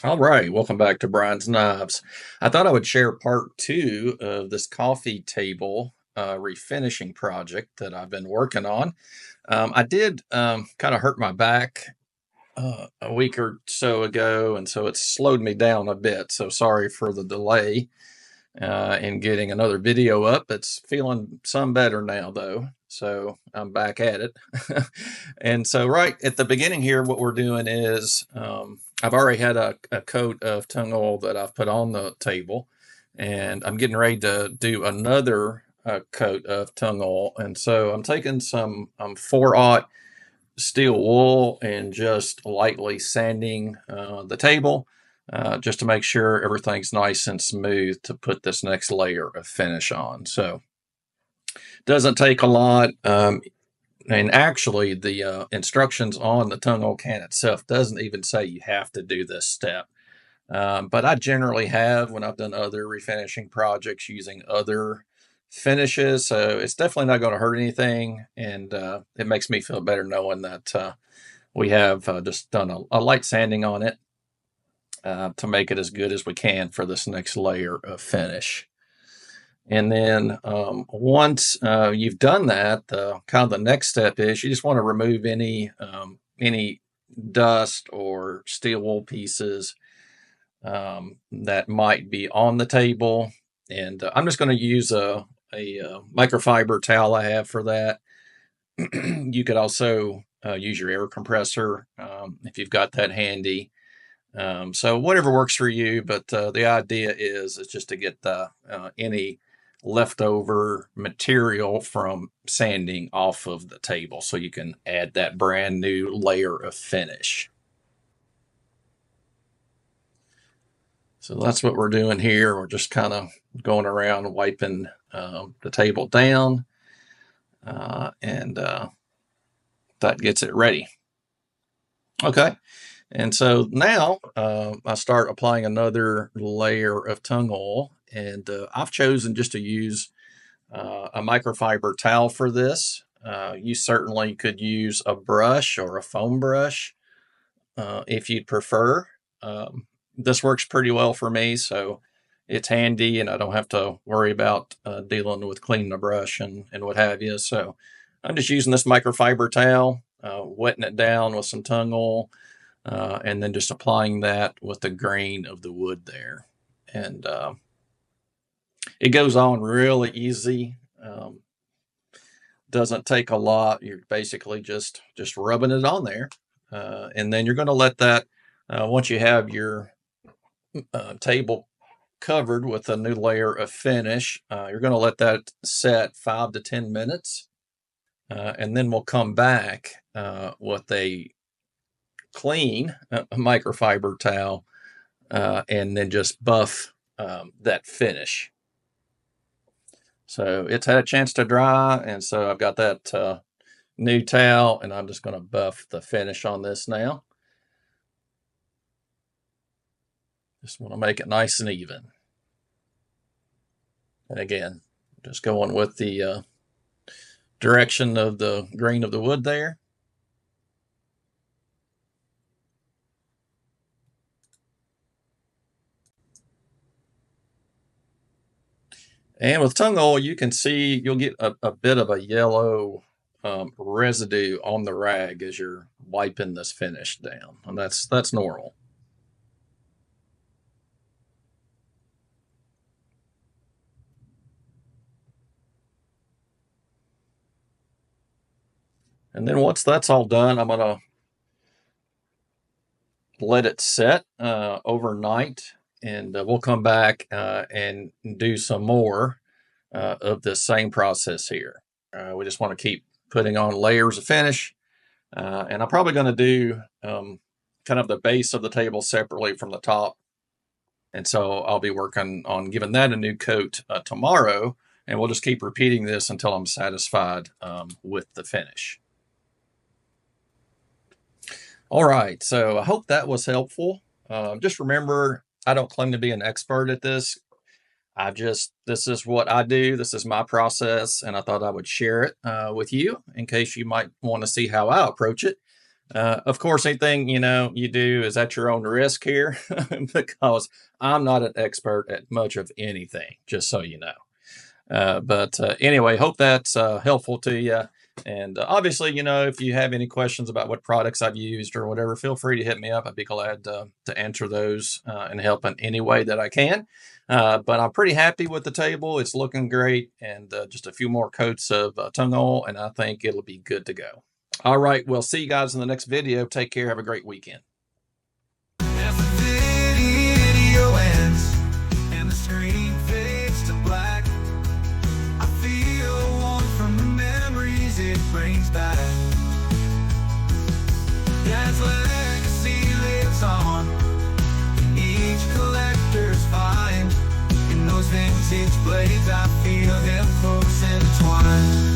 All right, welcome back to Brian's Knives. I thought I would share part two of this coffee table refinishing project that I've been working on. I did kind of hurt my back a week or so ago, and so it's slowed me down a bit. So sorry for the delay in getting another video up. It's feeling some better now, though. So I'm back at it. And so, right at the beginning here, what we're doing is I've already had a coat of tung oil that I've put on the table, and I'm getting ready to do another coat of tung oil. And so I'm taking some 4/0 steel wool and just lightly sanding the table just to make sure everything's nice and smooth to put this next layer of finish on. So doesn't take a lot. And actually, the instructions on the tung oil can itself doesn't even say you have to do this step. But I generally have when I've done other refinishing projects using other finishes. So it's definitely not going to hurt anything. And it makes me feel better knowing that we have just done a light sanding on it to make it as good as we can for this next layer of finish. And then once you've done that, kind of the next step is you just want to remove any dust or steel wool pieces that might be on the table. And I'm just going to use a microfiber towel I have for that. You could also use your air compressor if you've got that handy. So whatever works for you, but the idea is just to get any leftover material from sanding off of the table so you can add that brand new layer of finish. So that's what we're doing here. We're just kind of going around wiping the table down and that gets it ready. Okay. And so now I start applying another layer of tung oil, and I've chosen just to use a microfiber towel for this. You certainly could use a brush or a foam brush if you'd prefer. This works pretty well for me, so it's handy, and I don't have to worry about dealing with cleaning the brush and what have you. So I'm just using this microfiber towel, wetting it down with some tung oil. And then just applying that with the grain of the wood there. And it goes on really easy. Doesn't take a lot. You're basically just rubbing it on there. And then you're going to let that, once you have your table covered with a new layer of finish, you're going to let that set 5 to 10 minutes. And then we'll come back with a clean microfiber towel and then just buff that finish. So it's had a chance to dry, and so I've got that new towel, and I'm just going to buff the finish on this now. Just want to make it nice and even. And again, just going with the direction of the grain of the wood there. And with tung oil, you can see you'll get a bit of a yellow residue on the rag as you're wiping this finish down, and that's normal. And then once that's all done, I'm gonna let it set overnight, and we'll come back and do some more of this same process here. We just want to keep putting on layers of finish, and I'm probably going to do kind of the base of the table separately from the top. And so I'll be working on giving that a new coat tomorrow, and we'll just keep repeating this until I'm satisfied with the finish. All right, so I hope that was helpful. Just remember, I don't claim to be an expert at this. This is what I do. This is my process, and I thought I would share it with you in case you might want to see how I approach it. Of course, anything you do is at your own risk here, because I'm not an expert at much of anything. Just so you know. But anyway, hope that's helpful to you. And obviously, if you have any questions about what products I've used or whatever, feel free to hit me up. I'd be glad to answer those and help in any way that I can. But I'm pretty happy with the table. It's looking great. And just a few more coats of tung oil, and I think it'll be good to go. All right. Well, see you guys in the next video. Take care. Have a great weekend. As the video ends and the screen fades to black, I feel warm from the memories it brings back. Dad's legacy lives on in each collector's find. In those vintage blades, I feel them close entwined.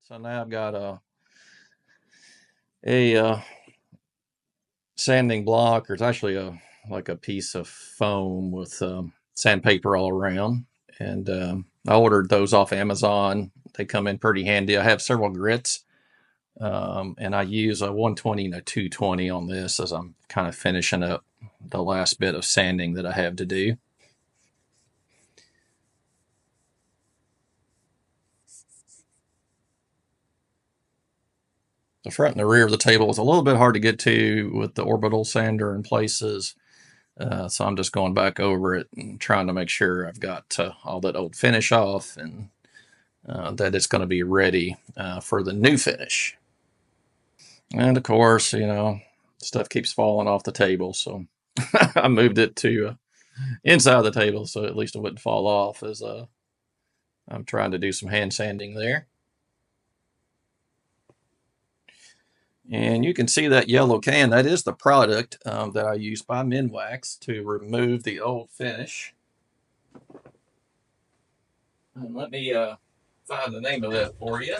So now I've got a sanding block, or it's actually like a piece of foam with sandpaper all around. And I ordered those off Amazon. They come in pretty handy. I have several grits, and I use a 120 and a 220 on this as I'm kind of finishing up the last bit of sanding that I have to do. The front and the rear of the table is a little bit hard to get to with the orbital sander in places. So I'm just going back over it and trying to make sure I've got all that old finish off, and that it's going to be ready for the new finish. And of course, stuff keeps falling off the table, so I moved it to inside the table so at least it wouldn't fall off as I'm trying to do some hand sanding there. And you can see that yellow can. That is the product that I use by Minwax to remove the old finish. And let me find the name of that for you.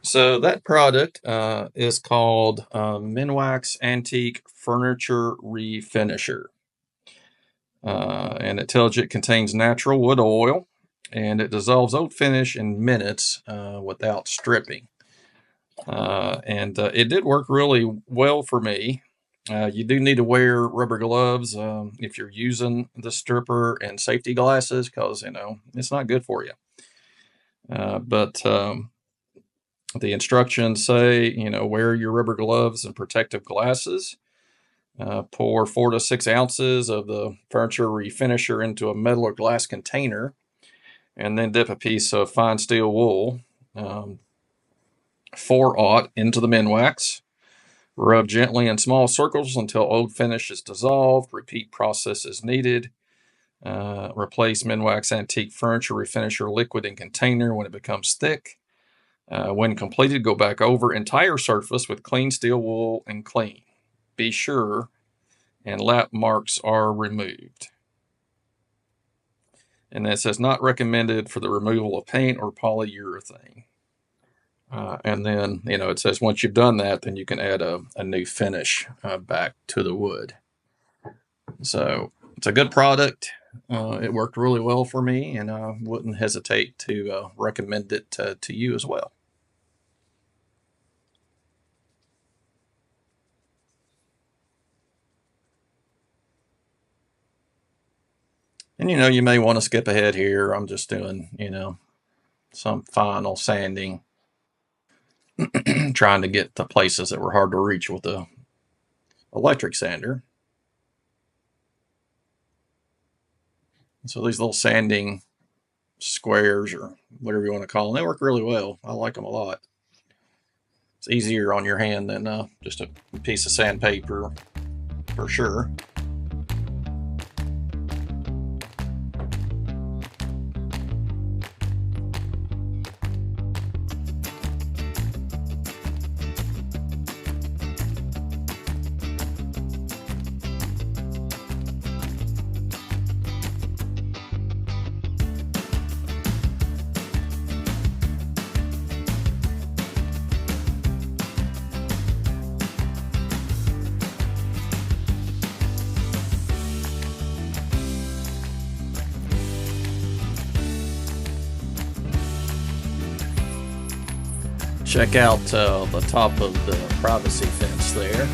So that product is called Minwax Antique Furniture Refinisher. And it tells you it contains natural wood oil, and it dissolves old finish in minutes without stripping. And it did work really well for me. You do need to wear rubber gloves if you're using the stripper, and safety glasses, because it's not good for you. But the instructions say, wear your rubber gloves and protective glasses. Pour 4 to 6 ounces of the furniture refinisher into a metal or glass container, and then dip a piece of fine steel wool, 4/0, into the Minwax. Rub gently in small circles until old finish is dissolved. Repeat process as needed. Replace Minwax Antique Furniture Refinisher liquid in container when it becomes thick. When completed, go back over entire surface with clean steel wool and clean. Be sure and lap marks are removed. And it says not recommended for the removal of paint or polyurethane. And then, it says once you've done that, then you can add a new finish back to the wood. So it's a good product. It worked really well for me, and I wouldn't hesitate to recommend it to you as well. And you may want to skip ahead here. I'm just doing, some final sanding, trying to get the places that were hard to reach with the electric sander. So these little sanding squares, or whatever you want to call them, they work really well. I like them a lot. It's easier on your hand than just a piece of sandpaper, for sure. Check out the top of the privacy fence there.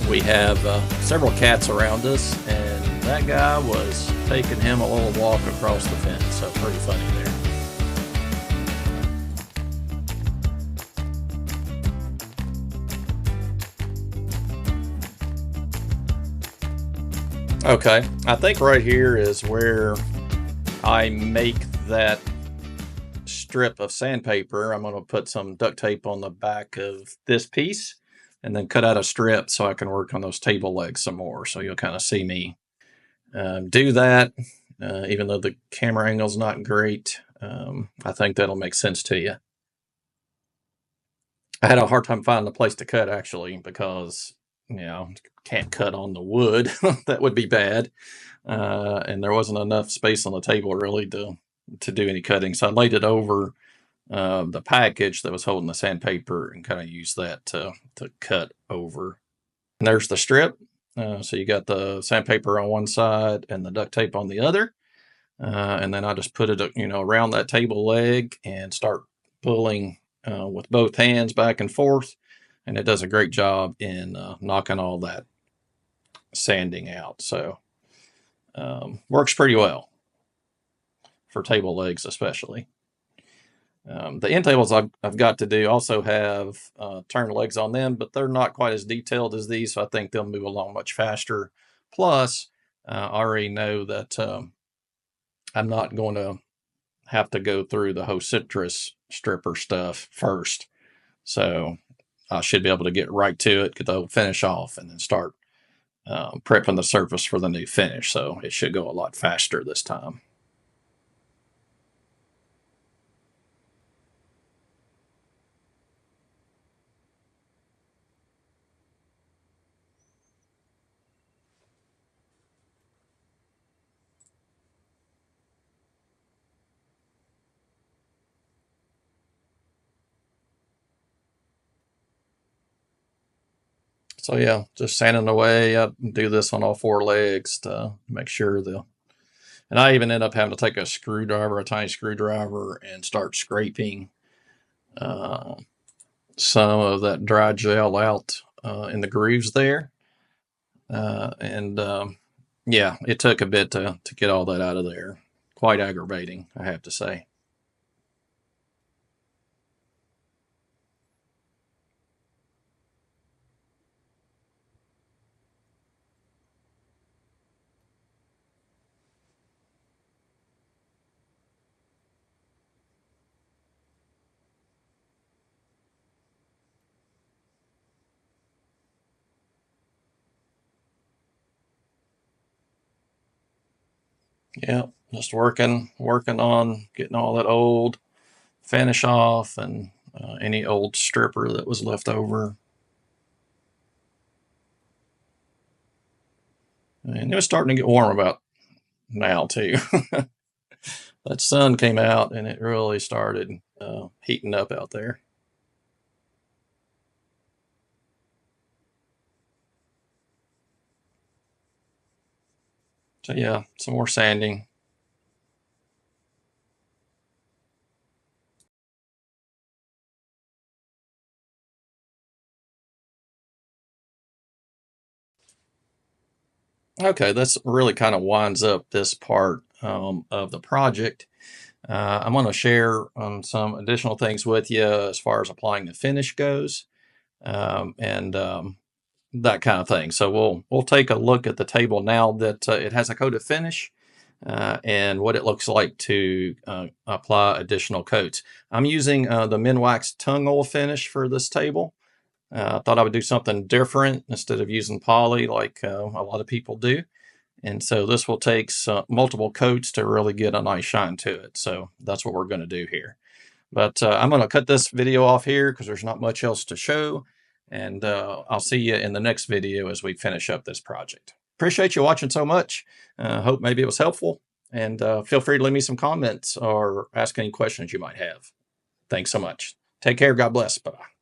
We have several cats around us, and that guy was taking him a little walk across the fence, so pretty funny there. Okay, I think right here is where I make that strip of sandpaper. I'm going to put some duct tape on the back of this piece and then cut out a strip so I can work on those table legs some more. So you'll kind of see me do that, even though the camera angle's not great. I think that'll make sense to you. I had a hard time finding a place to cut, actually, because can't cut on the wood. That would be bad. And there wasn't enough space on the table really to do any cutting. So I laid it over the package that was holding the sandpaper and kind of used that to cut over. And there's the strip. So you got the sandpaper on one side and the duct tape on the other. And then I just put it, around that table leg and start pulling with both hands back and forth. And it does a great job in knocking all that sanding out. So works pretty well for table legs, especially. The end tables I've got to do also have turn legs on them, but they're not quite as detailed as these, so I think they'll move along much faster. Plus, I already know that I'm not going to have to go through the whole citrus stripper stuff first. So I should be able to get right to it, get the whole finish off, and then start prepping the surface for the new finish. So it should go a lot faster this time. So yeah, just sanding away. I do this on all four legs to make sure and I even end up having to take a tiny screwdriver, and start scraping some of that dry gel out in the grooves there. And yeah, it took a bit to get all that out of there. Quite aggravating, I have to say. Yeah, just working on getting all that old finish off and any old stripper that was left over. And it was starting to get warm about now too. That sun came out and it really started heating up out there. So yeah, some more sanding. Okay, this really kind of winds up this part of the project. I'm going to share some additional things with you as far as applying the finish goes, and that kind of thing. So we'll take a look at the table now that it has a coat of finish, and what it looks like to apply additional coats. I'm using the Minwax tung oil finish for this table. I thought I would do something different instead of using poly like a lot of people do. And so this will take multiple coats to really get a nice shine to it. So that's what we're going to do here. But I'm going to cut this video off here because there's not much else to show. And I'll see you in the next video as we finish up this project. Appreciate you watching so much. Hope maybe it was helpful. And feel free to leave me some comments or ask any questions you might have. Thanks so much. Take care. God bless. Bye-bye.